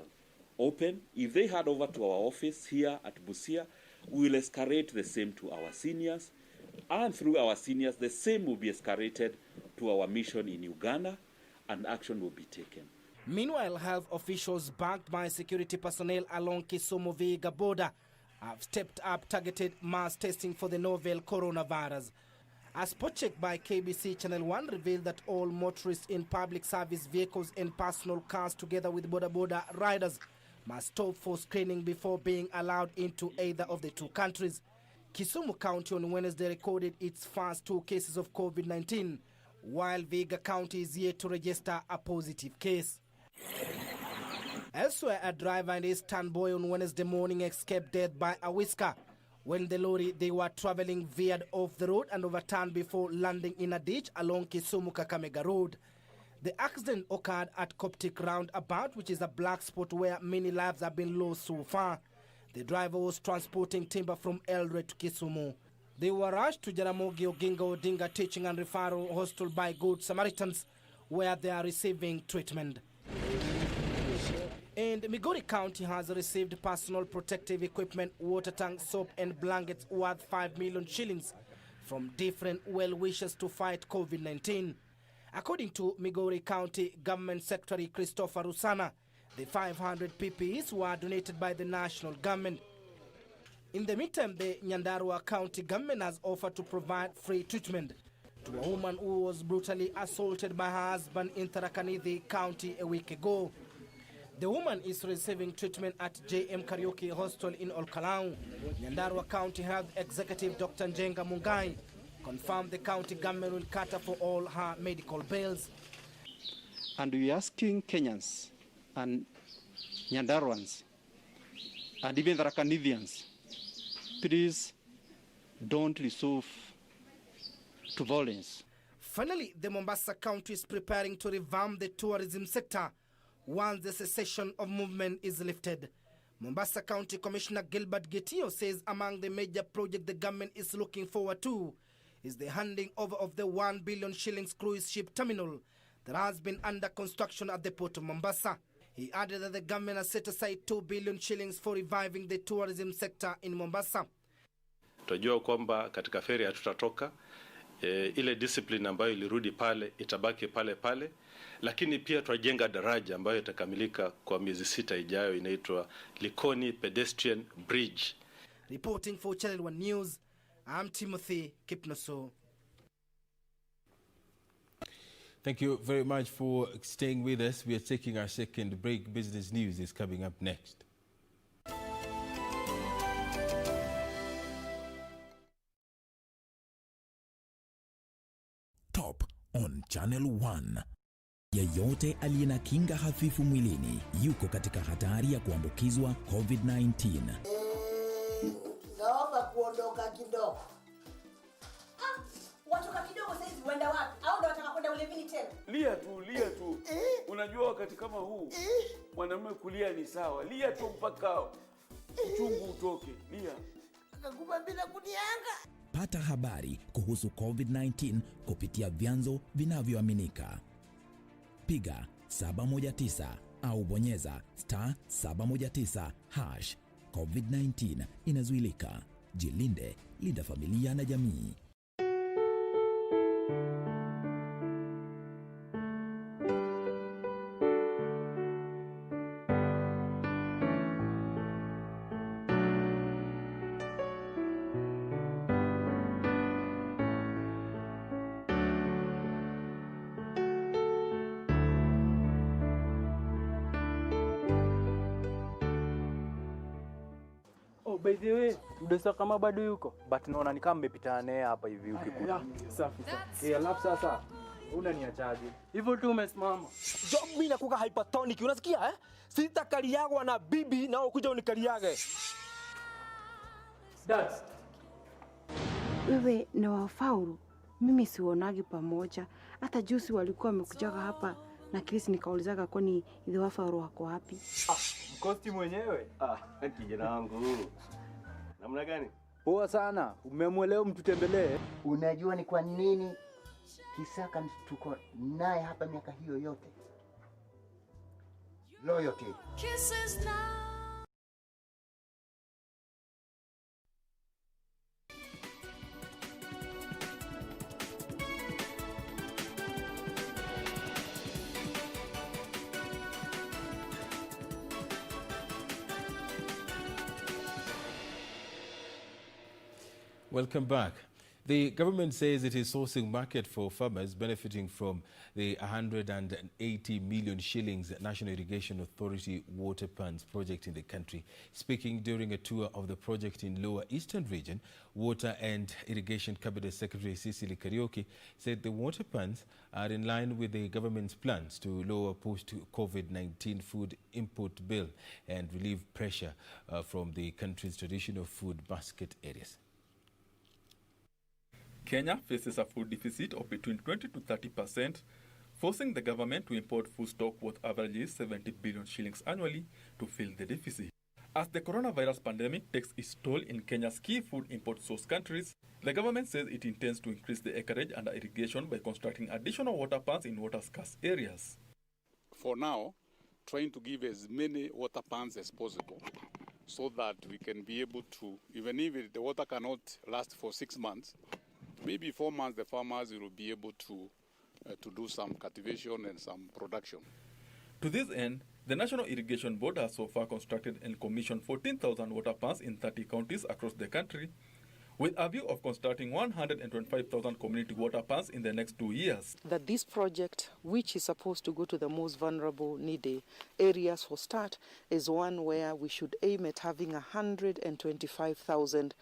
open. If they head over to our office here at Busia, we will escalate the same to our seniors, and through our seniors, the same will be escalated to our mission in Uganda, and action will be taken. Meanwhile, health officials backed by security personnel along Kisumu-Vihiga border have stepped up targeted mass testing for the novel coronavirus. A spot check by KBC Channel 1 revealed that all motorists in public service vehicles and personal cars together with border riders must stop for screening before being allowed into either of the two countries. Kisumu County on Wednesday recorded its first 2 cases of COVID-19, while Vihiga County is yet to register a positive case. Elsewhere, a driver and his boy on Wednesday morning escaped death by a whisker when the lorry they were traveling veered off the road and overturned before landing in a ditch along Kisumu-Kakamega Road. The accident occurred at Coptic Roundabout, which is a black spot where many lives have been lost so far. The driver was transporting timber from Eldoret to Kisumu. They were rushed to Jaramogi Oginga Odinga Teaching and Referral Hospital by Good Samaritans, where they are receiving treatment. And Migori County has received personal protective equipment, water tank, soap and blankets worth 5 million shillings from different well-wishers to fight COVID-19. According to Migori County Government Secretary Christopher Rusana, the 500 PPEs were donated by the national government. In the meantime, the Nyandarua County government has offered to provide free treatment to a woman who was brutally assaulted by her husband in Tharaka-Nithi County a week ago. The woman is receiving treatment at JM Karaoke Hospital in Olkalau. Nyandarua County Health Executive Dr. Njenga Mungai confirmed the county government will cater for all her medical bills. And we are asking Kenyans and Nyandaruans and even the Tharaka-Nithians, please don't resort to violence. Finally, the Mombasa County is preparing to revamp the tourism sector once the cessation of movement is lifted. Mombasa County Commissioner Gilbert Getio says among the major projects the government is looking forward to is the handing over of the 1 billion shillings cruise ship terminal that has been under construction at the port of Mombasa. He added that the government has set aside 2 billion shillings for reviving the tourism sector in Mombasa. Tunajua kwamba katika feri hatutatoka, ile discipline ambayo ilirudi pale itabaki pale pale, lakini pia tunajenga daraja ambayo itakamilika kwa miezi 6 ijayo, inaitwa Likoni Pedestrian Bridge. Reporting for Channel 1 News, I'm Timothy Kipnoso. Thank you very much for staying with us. We are taking our second break. Business News is coming up next. Top on Channel 1. Yeyote aliye na kinga hafifu mwilini yuko katika hatari ya kuambukizwa COVID-19. Naomba kuondoka kidogo. Watoka kidogo sasa hivi uenda wapi? Au ndo wataka kwenda ulevini tena? Lia tu. Unajua wakati kama huu mwanamume kulia ni sawa. Lia tu mpaka uchungu utoke. Lia. Akakupa bila kunianga. Pata habari kuhusu COVID-19 kupitia vyanzo vinavyoaminika. Piga 719 au bonyeza *719#. COVID-19 inazuilika. Jilinde, linda familia na jamii. by the way, mdosa kama bado yuko, but naona ni kama mmepitana naye hapa hivi ukikuta. Safi safi. Alafu sasa unaniachaje? Hivyo tu umesimama. Job mimi nakuka hypertonic, unasikia eh? Sitakaliagwa na bibi na ukuja unikaliage. Dad. Wewe na Wafaulu, mimi siwonagi pamoja. Hata juzi walikuwa wamekujaga hapa na Chris nikaulizaga kwani ile Wafaulu wako wapi? Mkosti mwenyewe? Kijana wangu. Namna gani? Poa sana. Umemwelewa mtutembelee? Unajua ni kwa nini Kisaka tuko naye hapa miaka hiyo yote? Loyalty. Kisses now. Welcome back. The government says it is sourcing market for farmers benefiting from the 180 million shillings National Irrigation Authority water pans project in the country. Speaking during a tour of the project in Lower Eastern Region, Water and Irrigation Cabinet Secretary Cecily Kariuki said the water pans are in line with the government's plans to lower post-COVID-19 food import bill and relieve pressure from the country's traditional food basket areas. Kenya faces a food deficit of between 20 to 30%, forcing the government to import food stock worth averagely 70 billion shillings annually to fill the deficit. As the coronavirus pandemic takes its toll in Kenya's key food import source countries, the government says it intends to increase the acreage under irrigation by constructing additional water pans in water-scarce areas. For now, trying to give as many water pans as possible so that we can be able to, even if the water cannot last for 6 months, maybe 4 months, the farmers will be able to do some cultivation and some production. To this end, the National Irrigation Board has so far constructed and commissioned 14,000 water pans in 30 counties across the country, with a view of constructing 125,000 community water pans in the next 2 years. That this project, which is supposed to go to the most vulnerable, needy areas for start, is one where we should aim at having 125,000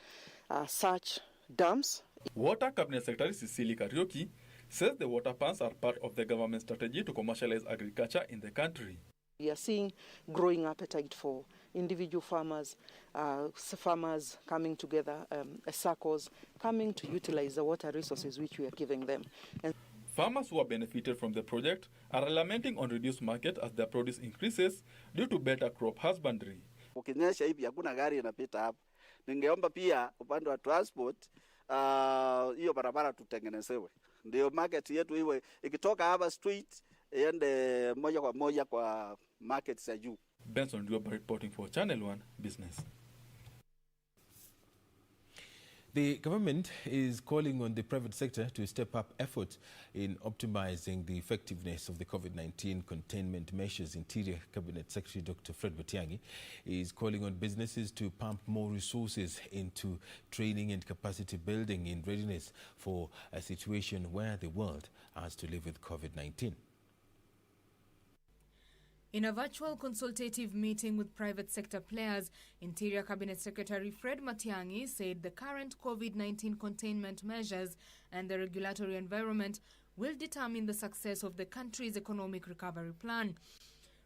such dams. Water Cabinet Secretary Cecily Kariuki says the water pans are part of the government strategy to commercialize agriculture in the country. We are seeing growing appetite for individual farmers, farmers coming together, circles, coming to utilize the water resources which we are giving them. And farmers who have benefited from the project are lamenting on reduced market as their produce increases due to better crop husbandry. Ukinyesha hivi hakuna gari inapita hapa. Ningeomba pia upande wa transport hiyo barabara tutengenezewe. Ndio market yetu iwe ikitoka hapa street iende moja kwa moja kwa market za juu. Benson Dioba reporting for Channel 1 Business. The government is calling on the private sector to step up efforts in optimizing the effectiveness of the COVID-19 containment measures. Interior Cabinet Secretary Dr. Fred Matiang'i is calling on businesses to pump more resources into training and capacity building in readiness for a situation where the world has to live with COVID-19. In a virtual consultative meeting with private sector players, Interior Cabinet Secretary Fred Matiang'i said the current COVID-19 containment measures and the regulatory environment will determine the success of the country's economic recovery plan.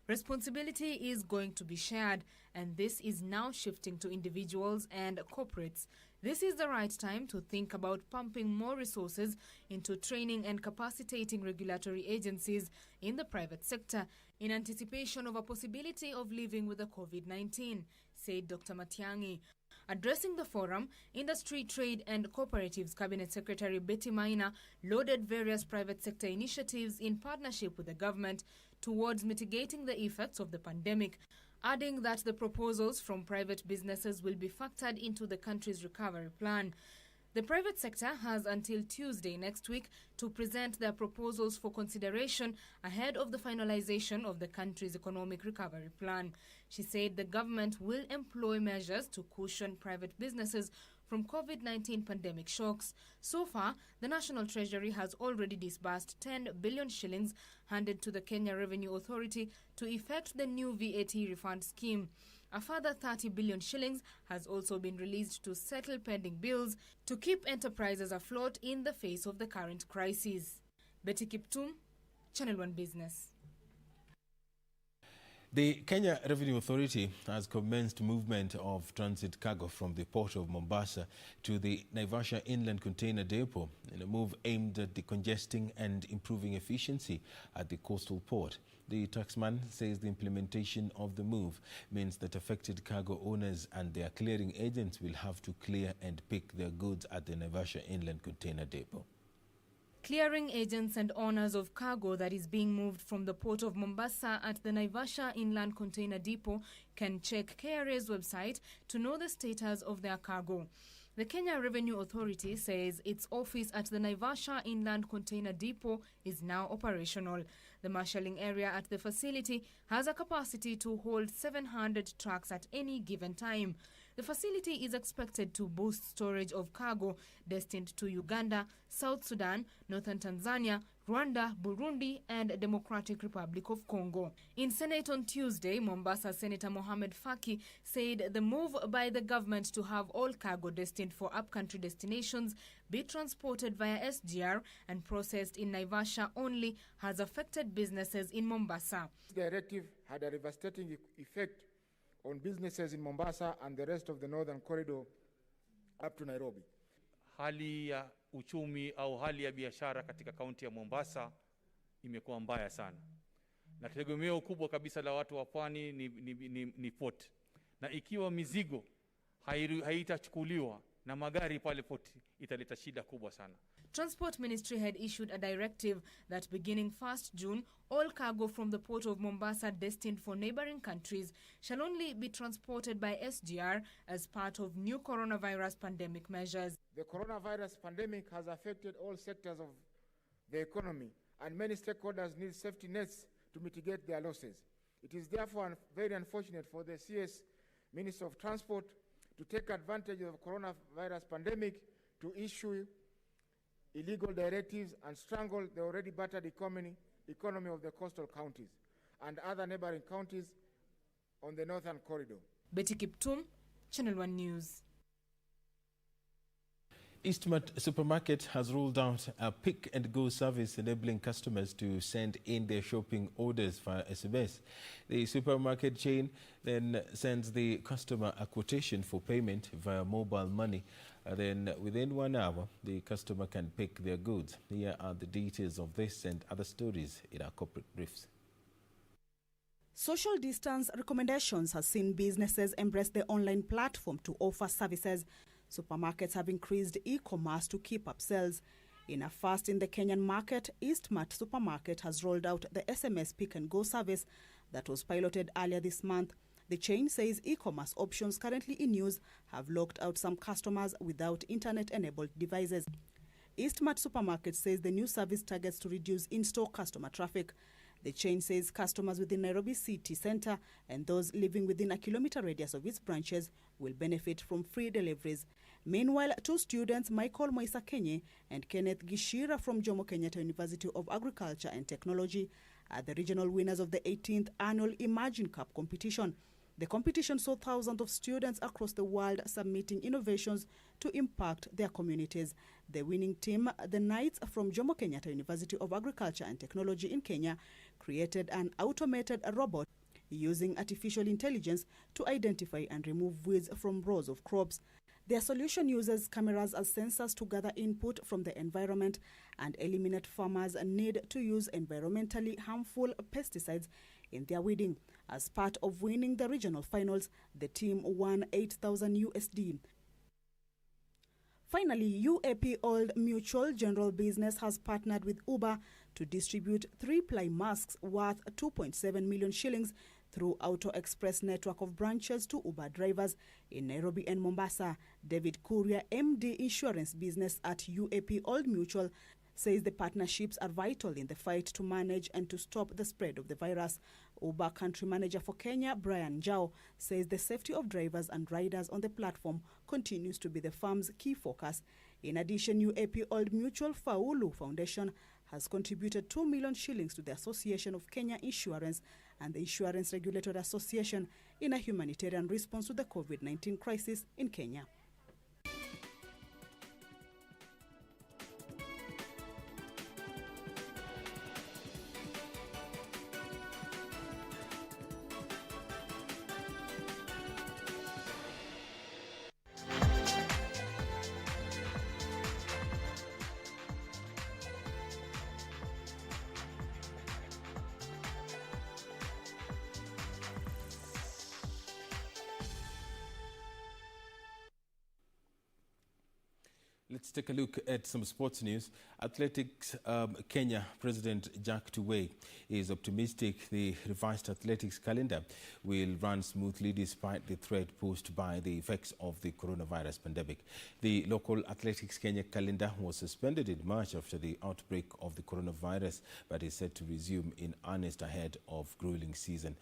Responsibility is going to be shared, and this is now shifting to individuals and corporates. This is the right time to think about pumping more resources into training and capacitating regulatory agencies in the private sector in anticipation of a possibility of living with the COVID-19, said Dr. Matiang'i. Addressing the forum, Industry, Trade and Cooperatives Cabinet Secretary Betty Maina lauded various private sector initiatives in partnership with the government towards mitigating the effects of the pandemic, adding that the proposals from private businesses will be factored into the country's recovery plan. The private sector has until Tuesday next week to present their proposals for consideration ahead of the finalization of the country's economic recovery plan. She said the government will employ measures to cushion private businesses from COVID-19 pandemic shocks. So far, the National Treasury has already disbursed 10 billion shillings handed to the Kenya Revenue Authority to effect the new VAT refund scheme. A further 30 billion shillings has also been released to settle pending bills to keep enterprises afloat in the face of the current crisis. Betty Kiptum, Channel 1 Business. The Kenya Revenue Authority has commenced movement of transit cargo from the port of Mombasa to the Naivasha Inland Container Depot in a move aimed at decongesting and improving efficiency at the coastal port. The taxman says the implementation of the move means that affected cargo owners and their clearing agents will have to clear and pick their goods at the Naivasha Inland Container Depot. Clearing agents and owners of cargo that is being moved from the port of Mombasa at the Naivasha Inland Container Depot can check KRA's website to know the status of their cargo. The Kenya Revenue Authority says its office at the Naivasha Inland Container Depot is now operational. The marshalling area at the facility has a capacity to hold 700 trucks at any given time. The facility is expected to boost storage of cargo destined to Uganda, South Sudan, northern Tanzania, Rwanda, Burundi, and Democratic Republic of Congo. In Senate on Tuesday, Mombasa Senator Mohamed Faki said the move by the government to have all cargo destined for upcountry destinations be transported via SGR and processed in Naivasha only has affected businesses in Mombasa. The directive had a devastating effect on businesses in Mombasa and the rest of the northern corridor up to Nairobi. Hali ya uchumi au hali ya biashara katika kaunti ya Mombasa imekuwa mbaya sana. Na tegemeo kubwa kabisa la watu wa pwani ni port. Na ikiwa mizigo haitachukuliwa na magari pale port italeta shida kubwa sana. Transport Ministry had issued a directive that beginning 1st June, all cargo from the port of Mombasa destined for neighboring countries shall only be transported by SGR as part of new coronavirus pandemic measures. The coronavirus pandemic has affected all sectors of the economy, and many stakeholders need safety nets to mitigate their losses. It is therefore very unfortunate for the CS Minister of Transport to take advantage of the coronavirus pandemic to issue illegal directives and strangle the already battered economy of the coastal counties and other neighboring counties on the northern corridor. Betty Kiptum, Channel 1 News. Eastmart Supermarket has rolled out a pick-and-go service enabling customers to send in their shopping orders via SMS. The supermarket chain then sends the customer a quotation for payment via mobile money. Then within 1 hour, the customer can pick their goods. Here are the details of this and other stories in our corporate briefs. Social distance recommendations have seen businesses embrace the online platform to offer services. Supermarkets have increased e-commerce to keep up sales. In a first in the Kenyan market, Eastmart Supermarket has rolled out the SMS Pick and Go service that was piloted earlier this month. The chain says e-commerce options currently in use have locked out some customers without internet-enabled devices. Eastmart Supermarket says the new service targets to reduce in-store customer traffic. The chain says customers within Nairobi city centre and those living within a kilometre radius of its branches will benefit from free deliveries. Meanwhile, two students, Michael Moisa Kenye and Kenneth Gishira from Jomo Kenyatta University of Agriculture and Technology, are the regional winners of the 18th annual Imagine Cup competition. The competition saw thousands of students across the world submitting innovations to impact their communities. The winning team, the Knights from Jomo Kenyatta University of Agriculture and Technology in Kenya, created an automated robot using artificial intelligence to identify and remove weeds from rows of crops. Their solution uses cameras as sensors to gather input from the environment and eliminate farmers' need to use environmentally harmful pesticides in their weeding. As part of winning the regional finals, the team won $8,000. Finally, UAP Old Mutual General Business has partnered with Uber to distribute 3-ply masks worth 2.7 million shillings through Auto Express network of branches to Uber drivers in Nairobi and Mombasa. David Kuria, MD Insurance Business at UAP Old Mutual, says the partnerships are vital in the fight to manage and to stop the spread of the virus. Uber Country Manager for Kenya, Brian Njao, says the safety of drivers and riders on the platform continues to be the firm's key focus. In addition, UAP Old Mutual Faulu Foundation has contributed 2 million shillings to the Association of Kenya Insurance and the Insurance Regulatory Association in a humanitarian response to the COVID-19 crisis in Kenya. Let's take a look at some sports news. Athletics Kenya President Jack Tuwei is optimistic the revised athletics calendar will run smoothly despite the threat posed by the effects of the coronavirus pandemic. The local Athletics Kenya calendar was suspended in March after the outbreak of the coronavirus, but is set to resume in earnest ahead of grueling season.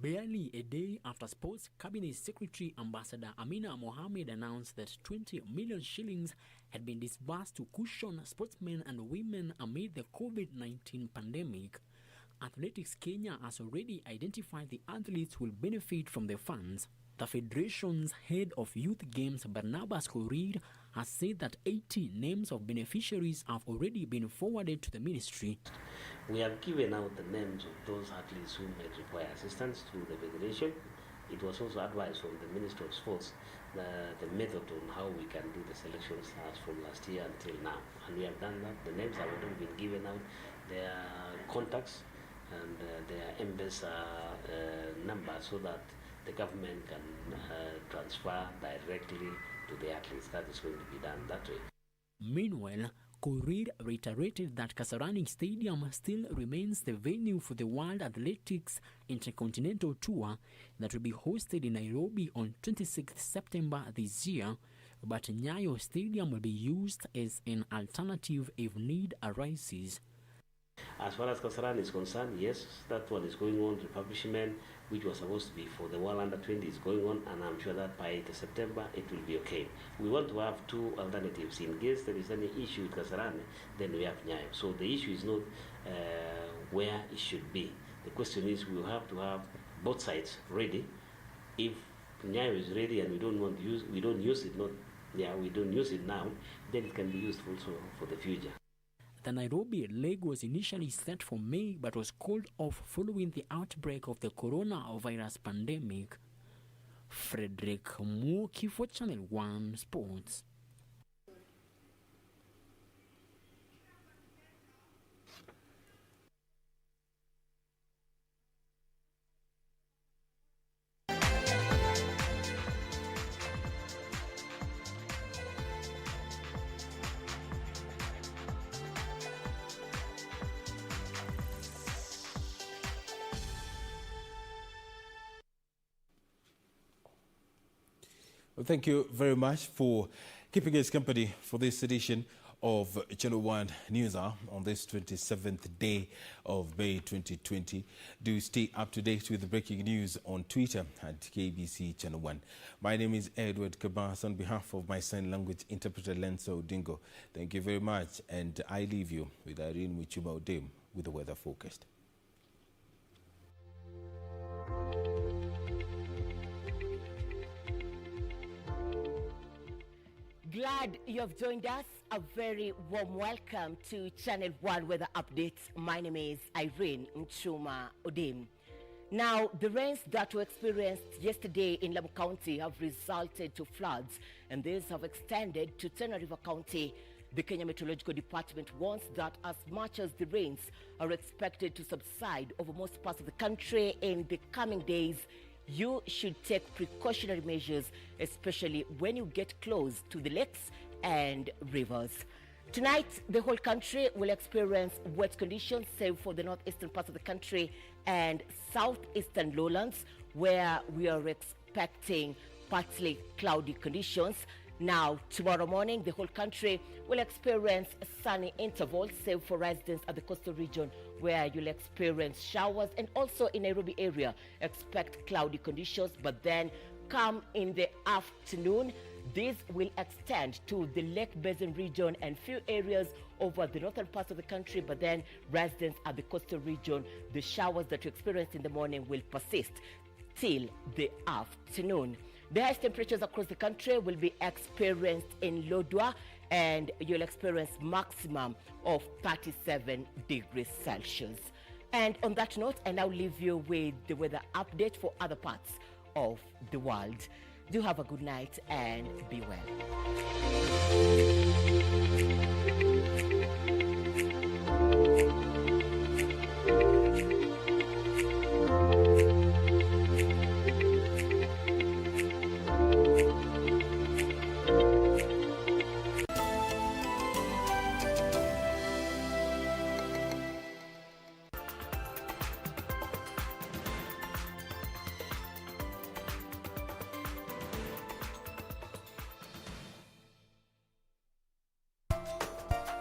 Barely a day after Sports Cabinet Secretary Ambassador Amina Mohamed announced that 20 million shillings had been disbursed to cushion sportsmen and women amid the COVID-19 pandemic, Athletics Kenya has already identified the athletes who will benefit from the funds. The Federation's head of youth games, Barnabas Korir, has said that 80 names of beneficiaries have already been forwarded to the ministry. We have given out the names of those athletes who might require assistance to the Federation. It was also advised from the Minister of Sports the method on how we can do the selections from last year until now. And we have done that. The names have already been given out, their contacts and their M-Pesa numbers, so that the government can transfer directly to the athletes. That is going to be done that way. Meanwhile, Korir reiterated that Kasarani Stadium still remains the venue for the World Athletics Intercontinental Tour that will be hosted in Nairobi on 26th September this year, but Nyayo Stadium will be used as an alternative if need arises. As far as Kasarani is concerned, yes, that one is going on. Refurbishment, which was supposed to be for the World Under-20, is going on, and I'm sure that by September it will be okay. We want to have two alternatives. In case there is any issue with Kasarani, then we have Nyayo. So the issue is not where it should be. The question is we have to have both sides ready. If Nyayo is ready and we don't use it now, then it can be used also for the future. The Nairobi leg was initially set for May but was called off following the outbreak of the coronavirus pandemic. Frederick Muki for Channel 1 Sports. Well, thank you very much for keeping us company for this edition of Channel 1 News Hour on this 27th day of May 2020. Do stay up to date with the breaking news on Twitter at KBC Channel 1. My name is Edward Kabasa on behalf of my sign language interpreter Lenso Odingo. Thank you very much, and I leave you with Irene Wichuma Odem with the weather forecast. Glad you have joined us. A very warm welcome to Channel 1 Weather Updates. My name is Irene Wichuma Odem. Now, the rains that were experienced yesterday in Lamu County have resulted to floods, and these have extended to Tana River County. The Kenya Meteorological Department warns that as much as the rains are expected to subside over most parts of the country in the coming days, you should take precautionary measures, especially when you get close to the lakes and rivers. Tonight, the whole country will experience wet conditions, save for the northeastern parts of the country and southeastern lowlands, where we are expecting partly cloudy conditions. Now, tomorrow morning, the whole country will experience sunny intervals, save for residents at the coastal region, where you'll experience showers, and also in Nairobi area, expect cloudy conditions, but then come in the afternoon, This will extend to the Lake Basin region and few areas over the northern parts of the country, but then residents at the coastal region, the showers that you experienced in the morning will persist till the afternoon. The highest temperatures across the country will be experienced in Lodwar, and you'll experience maximum of 37 degrees Celsius. And on that note, I now leave you with the weather update for other parts of the world. Do have a good night and be well.